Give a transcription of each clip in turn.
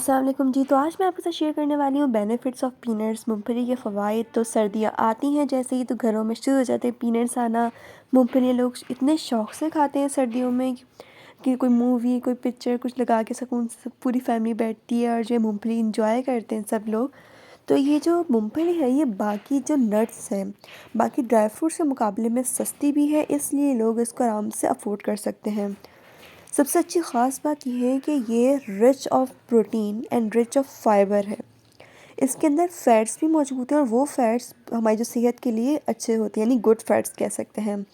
अस्सलाम वालेकुम जी। तो आज मैं आपके साथ शेयर करने वाली हूँ बेनिफिट्स ऑफ पीनट्स, मूँगफली के फ़वाइद। तो सर्दियाँ आती हैं जैसे ही तो घरों में शुरू हो जाते हैं पीनट्स आना। मूँगफली लोग इतने शौक़ से खाते हैं सर्दियों में कि कोई मूवी, कोई पिक्चर कुछ लगा के सुकून से पूरी फैमिली बैठती है और जो मूँगफली एंजॉय करते हैं सब लोग। तो ये जो मूँगफली है ये बाकी जो नट्स हैं, बाकी ड्राई फ्रूट्स के मुकाबले में सस्ती भी है, इसलिए लोग इसको आराम से अफ़ोर्ड कर सकते हैं। सबसे अच्छी ख़ास बात ये है कि ये rich of protein and rich of fibre है। इसके अंदर फ़ैट्स भी मौजूद हैं और वो फ़ैट्स हमारी जो सेहत के लिए अच्छे होते हैं, यानी गुड फ़ैट्स कह सकते हैं।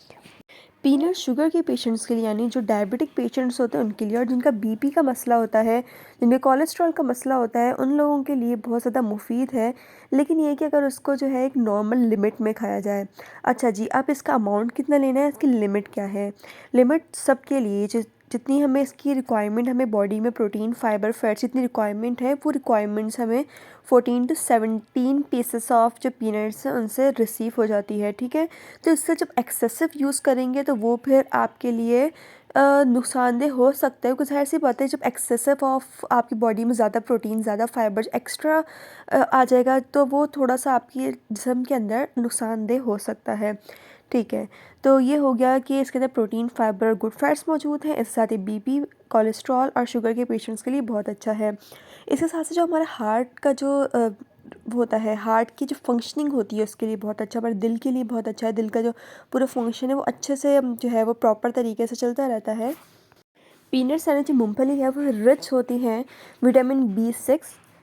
पीनट शुगर के पेशेंट्स के लिए, यानी जो डायबिटिक पेशेंट्स होते हैं उनके लिए, और जिनका बीपी का मसला होता है, जिनके कोलेस्ट्रॉल का मसला होता है, उन लोगों के लिए बहुत ज़्यादा मुफीद है। लेकिन ये कि अगर उसको जो है एक नॉर्मल लिमिट में खाया जाए। अच्छा जी, अब इसका अमाउंट कितना लेना है, इसकी लिमिट क्या है? लिमिट सबके लिए जितनी हमें इसकी रिक्वायरमेंट, हमें बॉडी में प्रोटीन, फाइबर, फैट्स जितनी रिक्वायरमेंट है, वो रिक्वायरमेंट्स हमें 14 to 17 पीसेस ऑफ जो पीनट्स हैं उनसे रिसीव हो जाती है, ठीक है। तो इससे जब एक्सेसिव यूज़ करेंगे तो वो फिर आपके लिए नुकसानदेह हो सकता है, कुछ ज़ाहिर सी बात है। जब एक्सेसिव ऑफ आपकी बॉडी में ज़्यादा प्रोटीन, ज़्यादा फाइबर एक्स्ट्रा आ जाएगा तो वो थोड़ा सा आपके जिस्म के अंदर नुकसानदेह हो सकता है, ठीक है। तो ये हो गया कि इसके अंदर प्रोटीन, फाइबर और गुड फैट्स मौजूद हैं। इसके साथ ही बीपी, कोलेस्ट्रॉल और शुगर के पेशेंट्स के लिए बहुत अच्छा है। इसके साथ से जो हमारा हार्ट का जो वो होता है, हार्ट की जो फंक्शनिंग होती है उसके लिए बहुत अच्छा, हमारे दिल के लिए बहुत अच्छा है। दिल का जो पूरा फंक्शन है वो अच्छे से जो है वो प्रॉपर तरीके से चलता रहता है। पीनट्स यानी जो मूँगफली है वो रिच होती हैं विटामिन B6,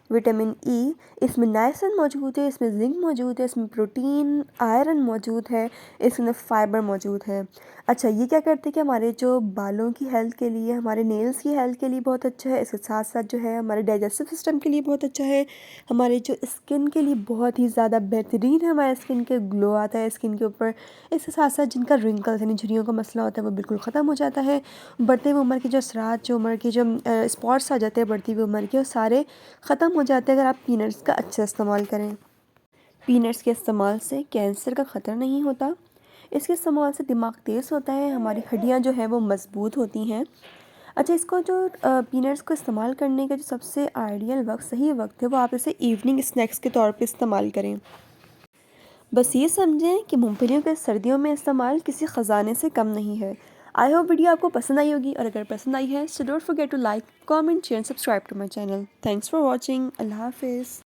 विटामिन ई, इसमें नाइसिन मौजूद है, इसमें जिंक मौजूद है, इसमें प्रोटीन, आयरन मौजूद है, इसके अंदर फाइबर मौजूद है। अच्छा, ये क्या करते हैं कि हमारे जो बालों की हेल्थ के लिए, हमारे नेल्स की हेल्थ के लिए बहुत अच्छा है। इसके साथ साथ जो है हमारे डाइजेस्टिव सिस्टम के लिए बहुत अच्छा है। हमारे जो स्किन के लिए बहुत ही ज़्यादा बेहतरीन है, हमारे स्किन के ग्लो आता है स्किन के ऊपर। इसके साथ साथ जिनका रिंकल्स यानी झुर्रियों का मसला होता है वो बिल्कुल ख़त्म हो जाता है। बढ़ते हुए उम्र के जो असरात, जो उम्र के जो स्पॉट्स आ जाते हैं बढ़ती हुई उम्र के, वो सारे ख़त्म हो जाते हैं अगर आप पीनट्स का अच्छा इस्तेमाल करें। पीनट्स के इस्तेमाल से कैंसर का ख़तरा नहीं होता। इसके इस्तेमाल से दिमाग तेज़ होता है, हमारी हड्डियाँ जो हैं वो मज़बूत होती हैं। अच्छा, इसको जो पीनट्स को इस्तेमाल करने का जो सबसे आइडियल वक्त, सही वक्त है, वो आप इसे इवनिंग स्नैक्स के तौर पे इस्तेमाल करें। बस ये समझें कि मूँगफलियों के सर्दियों में इस्तेमाल किसी ख़जाने से कम नहीं है। आई होप वीडियो आपको पसंद आई होगी, और अगर पसंद आई है so don't forget to like, comment, share and subscribe to my channel. Thanks for watching. Allah हाफिज़।